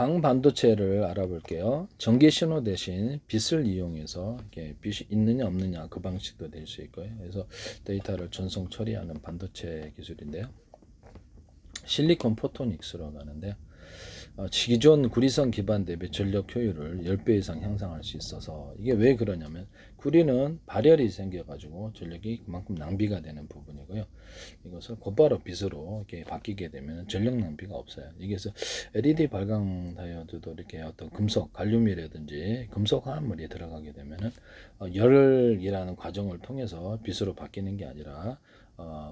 광반도체를 알아볼게요. 전기 신호 대신 빛을 이용해서 이렇게 빛이 있느냐 없느냐 그 방식도 될 수 있고요. 그래서 데이터를 전송 처리하는 반도체 기술인데요. 실리콘 포토닉스로 가는데요. 기존 구리선 기반 대비 전력 효율을 10배 이상 향상할 수 있어서 이게 왜 그러냐면 구리는 발열이 생겨가지고 전력이 그만큼 낭비가 되는 부분이고요. 이것을 곧바로 빛으로 이렇게 바뀌게 되면 전력 낭비가 없어요. 이게서 LED 발광 다이오드도 이렇게 어떤 금속, 갈륨이라든지 금속 화합물이 들어가게 되면은 열이라는 과정을 통해서 빛으로 바뀌는 게 아니라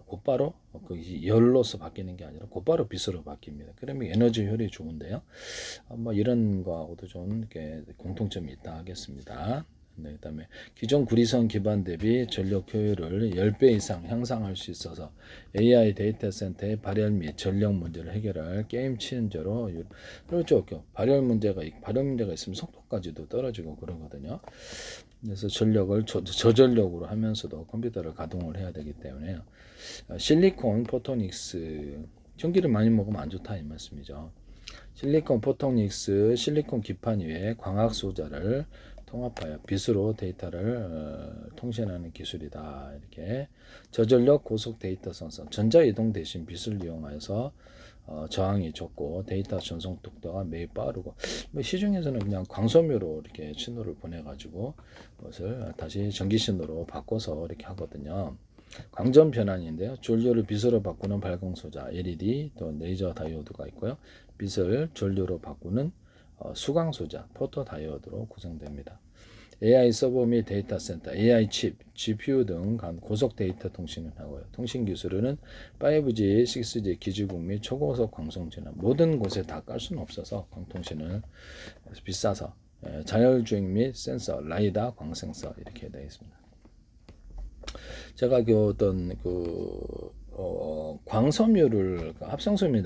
곧바로 그 열로서 바뀌는 게 아니라 곧바로 빛으로 바뀝니다. 그러면 에너지 효율이 좋은데요. 뭐 이런 거하고도 좀 이렇게 공통점이 있다 하겠습니다. 네, 그다음에 기존 구리선 기반 대비 전력 효율을 10배 이상 향상할 수 있어서 AI 데이터 센터의 발열 및 전력 문제를 해결할 게임 체인저로 그렇죠. 발열 문제가 있으면 속도까지도 떨어지고 그러거든요. 그래서 전력을 저전력으로 하면서도 컴퓨터를 가동을 해야 되기 때문에 실리콘 포토닉스 전기를 많이 먹으면 안 좋다 이 말씀이죠. 실리콘 포토닉스 실리콘 기판 위에 광학 소자를 통합하여 빛으로 데이터를 통신하는 기술이다. 이렇게 저전력 고속 데이터 선선 전자이동 대신 빛을 이용하여서 저항이 적고 데이터 전송 속도가 매우 빠르고 뭐 시중에서는 그냥 광섬유로 이렇게 신호를 보내가지고 그것을 다시 전기 신호로 바꿔서 이렇게 하거든요. 광전 변환인데요. 전류를 빛으로 바꾸는 발광 소자 LED 또 레이저 다이오드가 있고요. 빛을 전류로 바꾸는 수광 소자 포토 다이오드로 구성됩니다. AI 서버 및 데이터 센터, AI 칩, GPU 등 간 고속 데이터 통신을 하고요. 통신 기술은 5G, 6G 기지국 및 초고속 광송 진화 모든 곳에 다 깔 수는 없어서 광통신은 비싸서 자율주행 및 센서, 라이다, 광센서 이렇게 되어 있습니다. 제가 광섬유를 합성섬유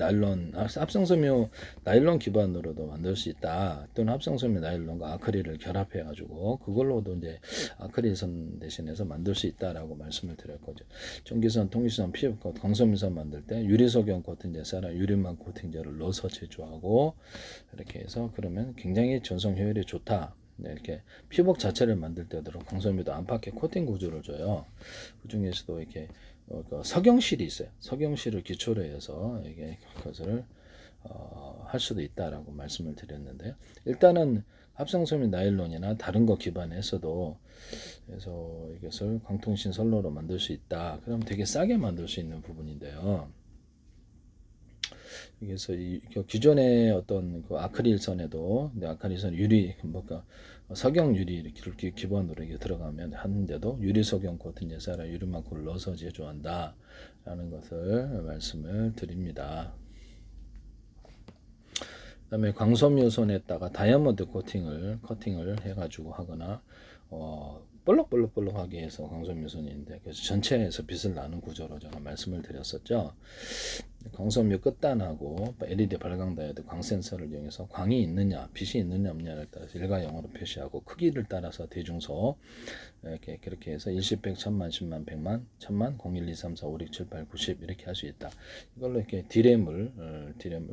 나일론 기반으로도 만들 수 있다. 또는 합성섬유 나일론과 아크릴을 결합해 가지고 그걸로도 이제 아크릴선 대신해서 만들 수 있다라고 말씀을 드렸거든요. 전기선, 통기선, 피부, 광섬유선 만들 때 유리석영 코팅제사나 유리막 코팅제를 넣어서 제조하고 이렇게 해서 그러면 굉장히 전송 효율이 좋다. 네, 이렇게 피복 자체를 만들 때도 광섬유도 안팎에 코팅 구조를 줘요. 그 중에서도 이렇게 그 석영실이 있어요. 석영실을 기초로 해서 이게 그것을 할 수도 있다라고 말씀을 드렸는데요. 일단은 합성섬유 나일론이나 다른 거 기반에서도 그래서 이것을 광통신 선로로 만들 수 있다. 그럼 되게 싸게 만들 수 있는 부분인데요. 그래서 기존의 어떤 그 아크릴선에도 아크릴선 유리 뭔가 석영 유리 이렇게 기본으로 이게 들어가면 하는데도 유리 석영 코팅제사라 유리막을 넣어서 제조한다라는 것을 말씀을 드립니다. 그다음에 광섬유선에다가 다이아몬드 커팅을 해가지고 하거나 볼록볼록하게 해서 광섬유선인데 그래서 전체에서 빛을 나는 구조로 제가 말씀을 드렸었죠. 광섬유 끝단하고 LED 발광 다이오드 광 센서를 이용해서 광이 있느냐, 빛이 있느냐 없느냐를 따라서 1과 0으로 표시하고 크기를 따라서 대중소 이렇게 그렇게 해서 1, 10, 100, 1000만, 10만, 100만, 1000만, 01, 2, 3, 4, 5, 6, 7, 8, 90 이렇게 할 수 있다. 이걸로 이렇게 디램을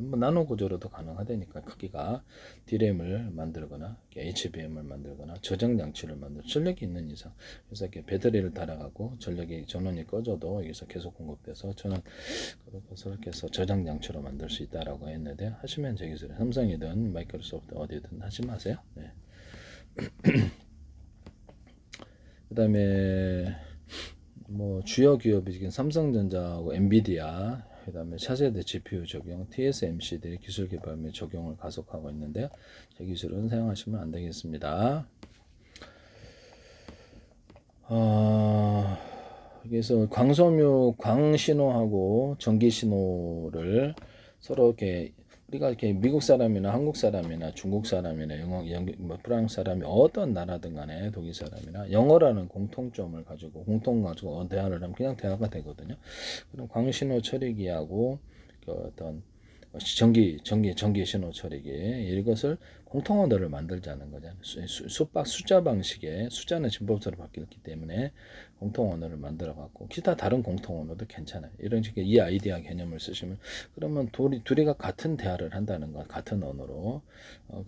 뭐 나노 구조로도 가능하다니까 크기가 디램을 만들거나 HBM을 만들거나 저장 장치를 만들 전력이 있는 이상 그래서 이렇게 배터리를 달아가고 전원이 꺼져도 여기서 계속 공급돼서 저는 그렇게 해서 저장 장치로 만들 수 있다라고 했는데 하시면 저기 삼성이든 마이크로소프트 어디든 하지 마세요. 네. 그다음에 뭐 주요 기업이 삼성전자하고 엔비디아 그다음에 차세대 GPU 적용, TSMC들의 기술 개발 및 적용을 가속하고 있는데요. 제 기술은 사용하시면 안 되겠습니다. 그래서 광섬유 광신호하고 전기신호를 서로 이렇게 우리가 이렇게 미국 사람이나 한국 사람이나 중국 사람이나 프랑스 사람이 어떤 나라든 간에 독일 사람이나 영어라는 공통점을 가지고 대화를 하면 그냥 대화가 되거든요. 그럼 광신호 처리기하고 그 어떤 전기 신호 처리기 이것을 공통 언어를 만들자는 거잖아요. 수박 숫자 방식의 숫자는 진법서로 바뀌었기 때문에 공통 언어를 만들어 갖고 기타 다른 공통 언어도 괜찮아요. 이런 식의 이 아이디어 개념을 쓰시면 그러면 둘이가 같은 대화를 한다는 거 같은 언어로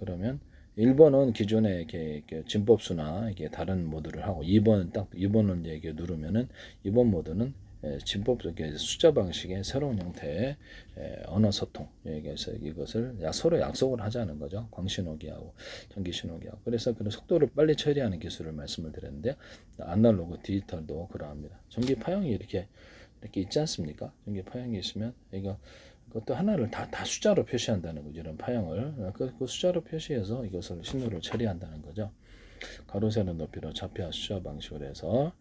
그러면 1번은 기존의 이렇게 진법수나 이게 다른 모드를 하고 2번은 이제 누르면은 2번 모드는 진법적인 숫자 방식의 새로운 형태의 언어 소통 여기서 이것을 서로 약속을 하자는 거죠. 광신호기하고 전기신호기하고 그래서 그런 속도를 빨리 처리하는 기술을 말씀을 드렸는데 아날로그 디지털도 그러합니다. 전기 파형이 이렇게 있지 않습니까? 전기 파형이 있으면 그것도 하나를 다 숫자로 표시한다는 거죠. 이런 파형을 그 숫자로 표시해서 이것을 신호를 처리한다는 거죠. 가로 세로 높이로 좌표와 숫자 방식으로 해서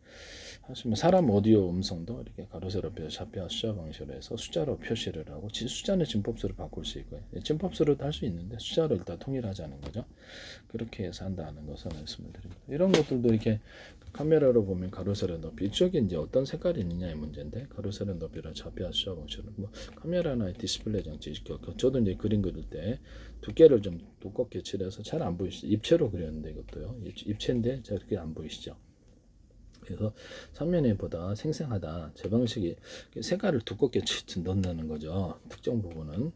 하시면 사람 오디오 음성도 이렇게 가로 세로 높이로 좌표와 숫자 방식으로 해서 숫자로 표시를 하고 숫자는 진법수로 바꿀 수 있고요. 진법수로도 할 수 있는데 숫자로 일단 통일하자는 거죠. 그렇게 해서 한다는 것을 말씀을 드립니다. 이런 것들도 이렇게 카메라로 보면 가로 세로 높이 이쪽에 이제 어떤 색깔이 있느냐의 문제인데 가로 세로 높이로 좌표와 숫자 방식으로 뭐 카메라나 디스플레이 장치 저도 이제 그림 그릴 때 두께를 좀 두껍게 칠해서 잘 안 보이시죠? 입체로 그렸는데 이것도요. 입체인데 저렇게 안 보이시죠? 그래서 삼면에보다 생생하다. 제 방식이 색깔을 두껍게 넣는다는 거죠. 특정 부분은.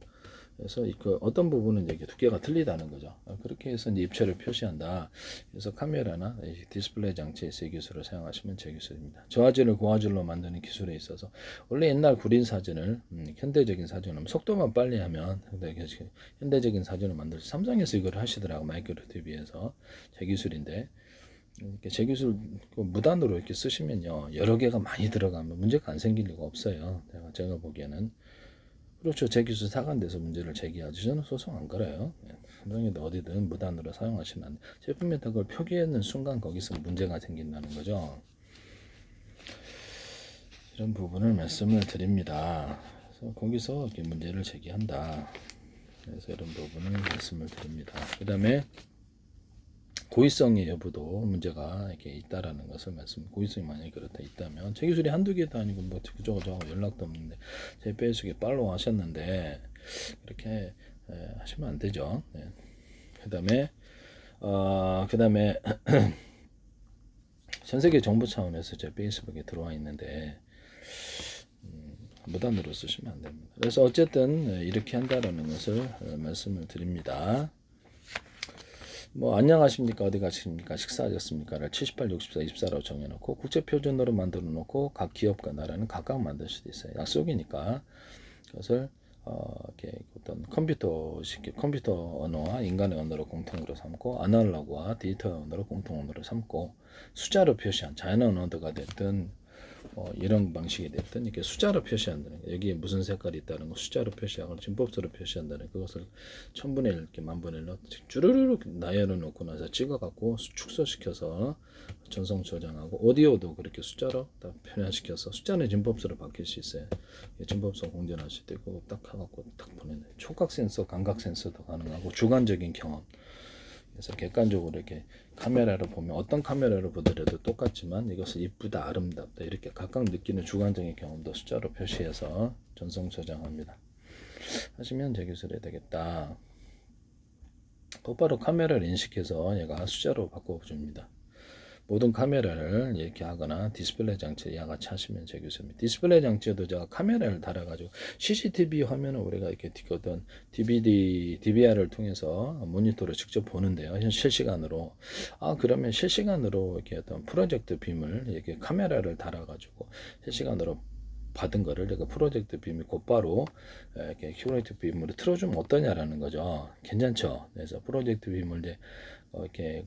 그래서 어떤 부분은 이제 두께가 틀리다는 거죠. 그렇게 해서 이제 입체를 표시한다. 그래서 카메라나 디스플레이 장치에서 이 기술을 사용하시면 제 기술입니다. 저화질을 고화질로 만드는 기술에 있어서 원래 옛날 구린 사진을 현대적인 사진을 속도만 빨리 하면 현대적인 사진을 만들 삼성에서 이걸 하시더라고 마이크로 TV에서 제 기술인데 이렇게 제 기술 무단으로 이렇게 쓰시면요 여러 개가 많이 들어가면 문제가 안 생길 리가 없어요. 제가 보기에는. 그렇죠. 제 기술 사관돼서 문제를 제기하지 저는 소송 안 걸어요. 삼성이든 어디든 무단으로 사용하시면 안 돼. 제품에다 그걸 표기하는 순간 거기서 문제가 생긴다는 거죠. 이런 부분을 말씀을 드립니다. 그래서 거기서 이렇게 문제를 제기한다. 그래서 이런 부분을 말씀을 드립니다. 그 다음에 고의성의 여부도 문제가 이렇게 있다라는 것을 고의성이 만약에 그렇다 있다면 제 기술이 한두 개도 아니고 뭐 그저저 연락도 없는데 제 페이스북에 팔로우 하셨는데 그렇게 하시면 안 되죠. 네. 그다음에 전 세계 정부 차원에서 제 페이스북에 들어와 있는데 무단으로 쓰시면 안 됩니다. 그래서 어쨌든 이렇게 한다라는 것을 말씀을 드립니다. 뭐 안녕하십니까 어디 가십니까 식사하셨습니까를 78, 64, 24로 정해놓고 국제표준으로 만들어 놓고 각 기업과 나라는 각각 만들 수도 있어요. 약속이니까 그것을 이렇게 어떤 컴퓨터 언어와 인간의 언어로 공통으로 삼고 아날로그와 디지털 언어로 공통 언어로 삼고 숫자로 표시한 자연 언어가 됐든 이런 방식이 됐든 이렇게 숫자로 표시한다는 거. 여기에 무슨 색깔이 있다는 거 숫자로 표시하고 진법수로 표시한다는 그것을 1000분의 1 이렇게 만분의 1로 쭈르르륵 나열해 놓고 나서 찍어 갖고 축소시켜서 전송 저장하고 오디오도 그렇게 숫자로 딱 변환시켜서 숫자는 진법수로 바뀔 수 있어요. 진법수 공전할 수 있고 딱 해갖고 딱 보내는 촉각 센서, 감각 센서도 가능하고 주관적인 경험. 그래서 객관적으로 이렇게 카메라로 보면 어떤 카메라로 보더라도 똑같지만 이것을 이쁘다 아름답다 이렇게 각각 느끼는 주관적인 경험도 숫자로 표시해서 전송 저장합니다. 하시면 제 기술이 되겠다. 똑바로 카메라를 인식해서 얘가 숫자로 바꿔줍니다. 모든 카메라를 이렇게 하거나 디스플레이 장치와 같이 하시면 제 기술입니다. 디스플레이 장치에도 제가 카메라를 달아가지고 CCTV 화면을 우리가 이렇게 어떤 DVR을 통해서 모니터로 직접 보는데요. 실시간으로. 그러면 실시간으로 이렇게 어떤 프로젝트 빔을 이렇게 카메라를 달아가지고 실시간으로 받은 거를 제가 프로젝트 빔이 곧바로 이렇게 프로젝트 빔으로 틀어주면 어떠냐라는 거죠. 괜찮죠? 그래서 프로젝트 빔을 이제 이렇게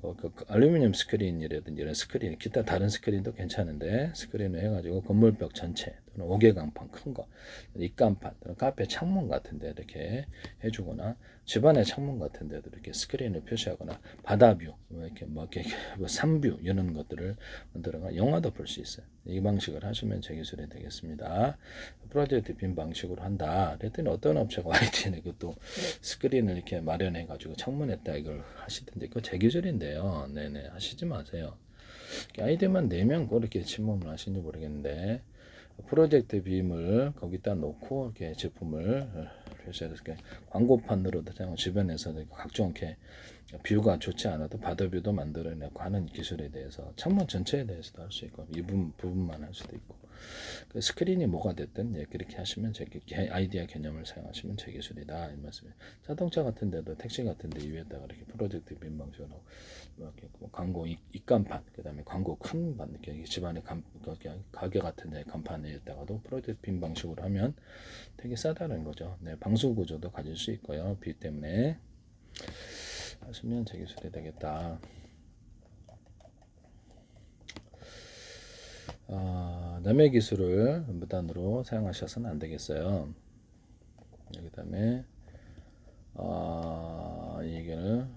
알루미늄 스크린이라든지 이런 스크린, 기타 다른 스크린도 괜찮은데 스크린을 해가지고 건물벽 전체 또는 옥외간판 큰 거, 입간판 또는 카페 창문 같은데 이렇게 해주거나 집안의 창문 같은데도 이렇게 스크린을 표시하거나 바다뷰, 이렇게 산뷰 이런 것들을 만들어가 영화도 볼 수 있어요. 이 방식을 하시면 제 기술이 되겠습니다. 프로젝트 빔 방식으로 한다. 그랬더니 어떤 업체가 YTN에 그것도 스크린을 이렇게 마련해가지고 창문에다 이걸 하시던데 그거 제 기술인데요. 네네 하시지 마세요. 아이디만 4명 그렇게 침범을 하시는지 모르겠는데 프로젝트 빔을 거기다 놓고 이렇게 제품을 표시해서 이렇게 광고판으로도 그냥 주변에서 각종 이렇게 뷰가 좋지 않아도 바더뷰도 만들어내고 하는 기술에 대해서 창문 전체에 대해서도 할 수 있고 이 부분만 할 수도 있고 그 스크린이 뭐가 됐든 예, 그렇게 하시면 제 아이디어 개념을 사용하시면 제 기술이다 이 말씀이에요. 자동차 같은 데도 택시 같은 데 위에다가 이렇게 프로젝트 빔 방식으로 이렇게 광고 입간판 그다음에 광고 큰 반 이렇게 집안에 가게 같은 데 간판에다가도 프로젝트 빔 방식으로 하면 되게 싸다는 거죠. 네, 방수 구조도 가질 수 있고요. 비 때문에 하시면 제 기술이 되겠다. 남의 기술을 무단으로 사용하셔서는 안 되겠어요. 그 다음에 이 얘기는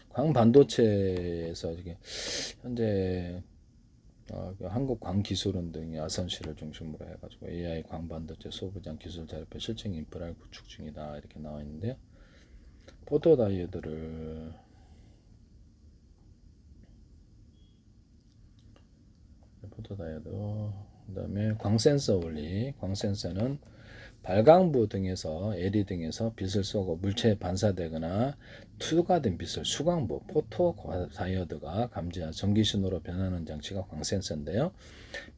광반도체에서 이게 현재 한국 광기술원 등이 아선시를 중심으로 해가지고 AI 광반도체 소부장 기술 자료표 실증 인프라를 구축 중이다 이렇게 나와 있는데요. 포토다이오드를 그다음에 광센서 원리. 광센서는 발광부 등에서 LED 등에서 빛을 쏘고 물체에 반사되거나 투과된 빛을 수광부 포토다이오드가 감지한 전기 신호로 변하는 장치가 광센서인데요.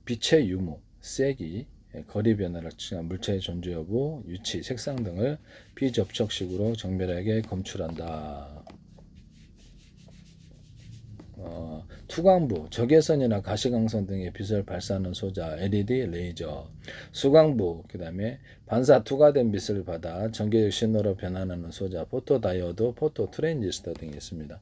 빛의 유무, 세기, 거리 변화를 측정한 물체의 존재 여부, 위치, 색상 등을 비접촉식으로 정밀하게 검출한다. 투광부, 적외선이나 가시광선 등의 빛을 발사하는 소자, LED, 레이저, 수광부, 그 다음에 반사 투과된 빛을 받아 전기적 신호로 변환하는 소자, 포토다이오드, 포토트랜지스터 등이 있습니다.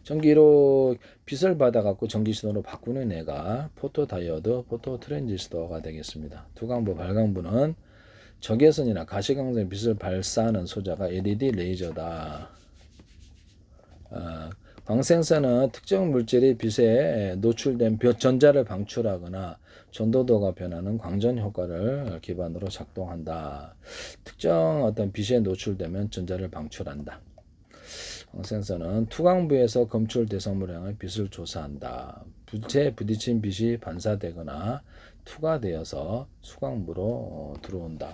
전기로 빛을 받아갖고 전기 신호로 바꾸는 애가 포토다이오드, 포토트랜지스터가 되겠습니다. 투광부, 발광부는 적외선이나 가시광선의 빛을 발사하는 소자가 LED, 레이저다. 광센서는 특정 물질이 빛에 노출된 전자를 방출하거나 전도도가 변하는 광전 효과를 기반으로 작동한다. 특정 어떤 빛에 노출되면 전자를 방출한다. 광센서는 투광부에서 검출 대상물을 향해 빛을 조사한다. 빛에 부딪힌 빛이 반사되거나 투과되어서 수광부로 들어온다.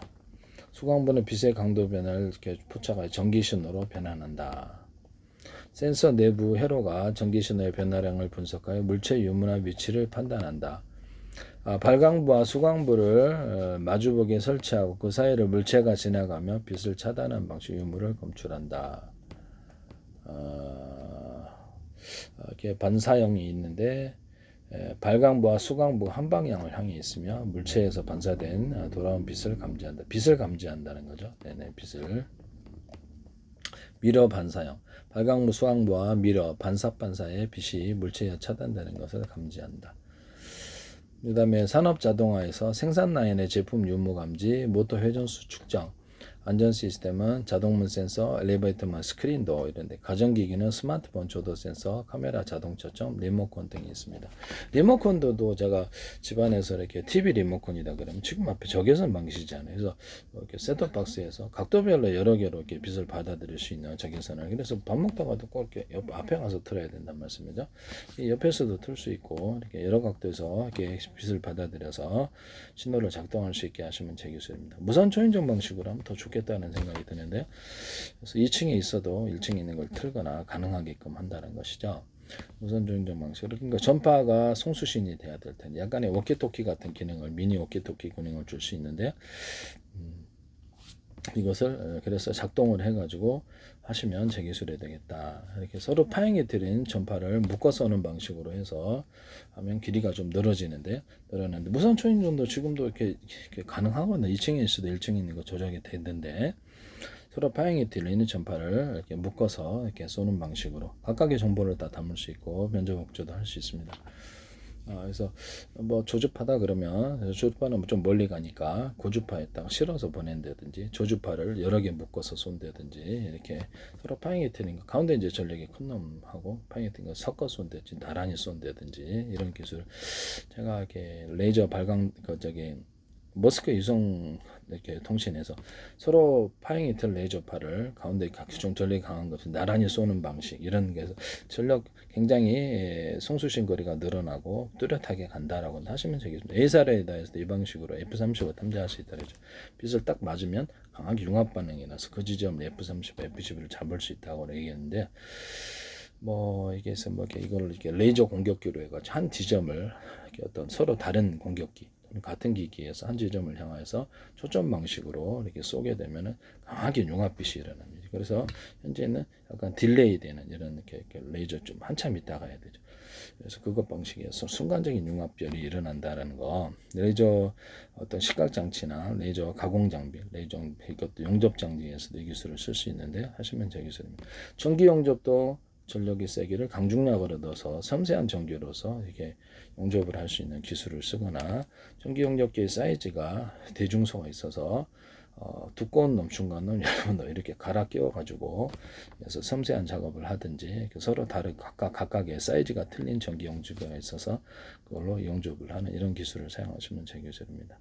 수광부는 빛의 강도 변화를 이렇게 포착하여 전기신호로 변환한다. 센서 내부 회로가 전기신호의 변화량을 분석하여 물체 유무나 위치를 판단한다. 발광부와 수광부를 마주보기에 설치하고 그 사이를 물체가 지나가며 빛을 차단하는 방식 유무를 검출한다. 이렇게 반사형이 있는데 발광부와 수광부가 한 방향을 향해 있으며 물체에서 반사된 돌아온 빛을 감지한다. 빛을 감지한다는 거죠. 네네, 빛을. 미러 반사형. 발광부 수광부와 미러 반사의 빛이 물체에 차단되는 것을 감지한다. 그 다음에 산업자동화에서 생산 라인의 제품 유무 감지, 모터 회전수 측정, 안전 시스템은 자동문 센서, 엘리베이터문 스크린도 이런데 가정기기는 스마트폰 조도 센서, 카메라 자동 초점, 리모컨 등이 있습니다. 리모컨도 제가 집안에서 이렇게 TV 리모컨이다 그러면 지금 앞에 적외선 방식이잖아요. 그래서 이렇게 셋톱박스에서 각도별로 여러 개로 이렇게 빛을 받아들일 수 있는 적외선을 그래서 밥 먹다가도 꼭 이렇게 옆 앞에 가서 틀어야 된단 말씀이죠. 옆에서도 틀 수 있고 이렇게 여러 각도에서 이렇게 빛을 받아들여서 신호를 작동할 수 있게 하시면 제 기술입니다. 무선 초인종 방식으로 하면 더 좋겠다는 생각이 드는데요. 그래서 2층에 있어도 1층에 있는 걸 틀거나 가능하게끔 한다는 것이죠. 무선 초인종 방식. 그러니까 전파가 송수신이 돼야 될 텐데 약간의 워키토키 같은 기능을 미니 워키토키 기능을 줄 수 있는데요. 이것을 그래서 작동을 해가지고 하시면 제 기술이 되겠다. 이렇게 서로 파행이 들인 전파를 묶어서 오는 방식으로 해서 하면 길이가 좀 늘어지는데 늘어나는데 무선 초인종도 지금도 이렇게 가능하거든요. 2층에 있어도 1층에 있는 거 조작이 되는데 서로 파행이 들리는 전파를 이렇게 묶어서 이렇게 쏘는 방식으로 각각의 정보를 다 담을 수 있고 면접 복제도 할 수 있습니다. 그래서 뭐 조주파다 그러면 조주파는 좀 멀리 가니까 고주파에다가 실어서 보낸다든지 조주파를 여러 개 묶어서 쏜다든지 이렇게 서로 파행이 트는 거 가운데 이제 전력이 큰 놈하고 파행이 트는 거 섞어 쏜다든지 나란히 쏜다든지 이런 기술 제가 이렇게 레이저 발광 머스크 유성 이렇게 통신에서 서로 파행이틀 레이저파를 가운데 각종 전력이 강한 것을 나란히 쏘는 방식 이런 게서 전력 굉장히 송수신 거리가 늘어나고 뚜렷하게 간다라고 하시면 되겠습니다. A사례에다해서 이 방식으로 F-35 탐지할 수 있다 그러죠. 빛을 딱 맞으면 강하게 융합 반응이 나서 그 지점을 F-35, F-11을 잡을 수 있다고 얘기했는데 뭐 이게 뭐 이걸 이렇게 레이저 공격기로 해가지고 한 지점을 이렇게 어떤 서로 다른 공격기 같은 기기에서 한 지점을 향해서 초점 방식으로 이렇게 쏘게 되면은 강하게 융합빛이 일어납니다. 그래서 현재는 약간 딜레이 되는 이런 이렇게 레이저 좀 한참 있다가 해야 되죠. 그래서 그것 방식에서 순간적인 융합별이 일어난다라는 거, 레이저 어떤 시각 장치나 레이저 가공 장비, 레이저 이것도 용접 장비에서도 이 기술을 쓸 수 있는데 하시면 제 기술입니다. 전기 용접도 전력의 세기를 강중량으로 넣어서 섬세한 전기로서 이렇게 용접을 할 수 있는 기술을 쓰거나 전기 용접기의 사이즈가 대중소가 있어서 두꺼운 놈, 중간 놈, 얇은 놈 이렇게 갈아 끼워 가지고 그래서 섬세한 작업을 하든지 서로 다른 각각의 사이즈가 틀린 전기 용접기가 있어서 그걸로 용접을 하는 이런 기술을 사용하시면 제 기술입니다.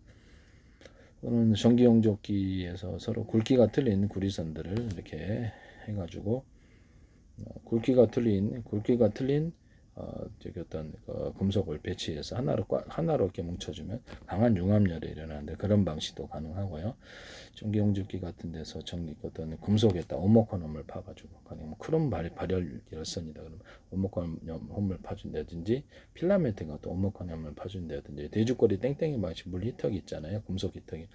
또는 전기 용접기에서 서로 굵기가 틀린 구리선들을 이렇게 해가지고 굵기가 틀린 저기 어떤 금속을 배치해서 하나로 이렇게 뭉쳐주면 강한 융합열이 일어나는데 그런 방식도 가능하고요. 전기 용접기 같은 데서 어떤 금속에다 오목헌홈을 파가지고 뭐 크롬 발열 열선이다 그러면 오목헌홈을 파준다든지 필라멘트 같은 오목헌홈을 파준다든지 돼지꼬리 땡땡이 마치 물 히터기 있잖아요. 금속 히터기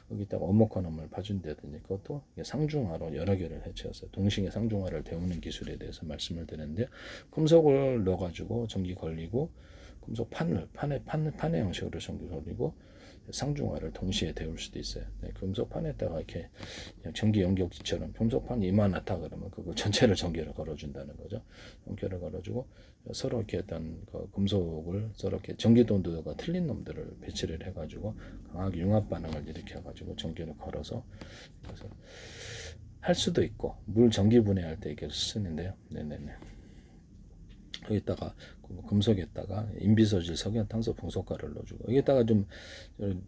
거기다가 오목헌홈을 파준다든지 그것도 상중하로 여러 개를 해치워서 동식의 상중하를 데우는 기술에 대해서 말씀을 드렸는데 금속을 넣어가지고 전기 걸리고 금속 판의 형식으로 전기 걸리고 상중하를 동시에 데울 수도 있어요. 네, 금속판에다가 이렇게 전기 연격기처럼 금속판이 이만하다 그러면 그거 전체를 전기를 걸어준다는 거죠. 전기를 걸어주고 서로 이렇게 어떤 금속을 서로 이렇게 전기 동도가 틀린 놈들을 배치를 해가지고 강하게 융합 반응을 일으켜가지고 전기를 걸어서 그래서 할 수도 있고 물 전기 분해할 때 이렇게 쓰는데요. 네네네. 여기다가 금속에다가 인비소질 석연탄소 풍속가를 넣어주고 여기다가 좀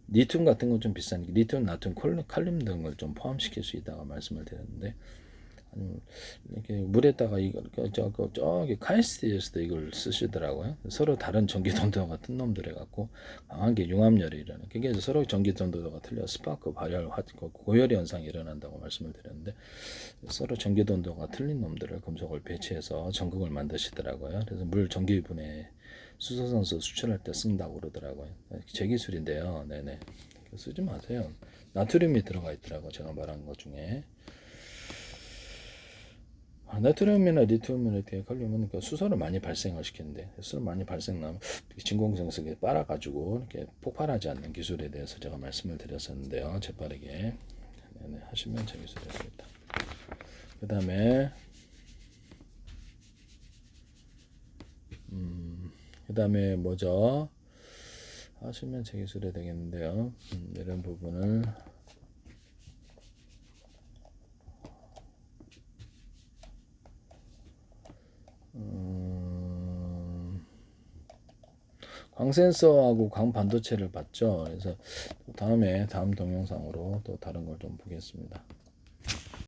리튬 같은 건 좀 비싼 리튬, 나트륨, 칼륨 등을 좀 포함시킬 수 있다고 말씀을 드렸는데 이렇게 물에다가 이걸 저기 카이스트에서도 이걸 쓰시더라고요. 서로 다른 전기 전도가 같은 놈들 해갖고 강하게 융합열이 일어나는. 그게 서로 전기 전도가 틀려 스파크 발열, 고열 현상이 일어난다고 말씀을 드렸는데 서로 전기 전도가 틀린 놈들을 금속을 배치해서 전극을 만드시더라고요. 그래서 물 전기 분해 수소선수 수출할 때 쓴다고 그러더라고요. 제 기술인데요. 네네. 쓰지 마세요. 나트륨이 들어가 있더라고 제가 말한 것 중에. 나트륨이나 리튬이나 칼륨은 수소를 많이 발생을 시키는데 수소 많이 발생하면 진공성석에 빨아가지고 이렇게 폭발하지 않는 기술에 대해서 제가 말씀을 드렸었는데요. 재빠르게 네네, 하시면 재밌습니다. 그 다음에 뭐죠? 하시면 제 기술이 되겠는데요. 이런 부분을 광센서하고 광반도체를 봤죠. 그래서 다음 동영상으로 또 다른 걸 좀 보겠습니다.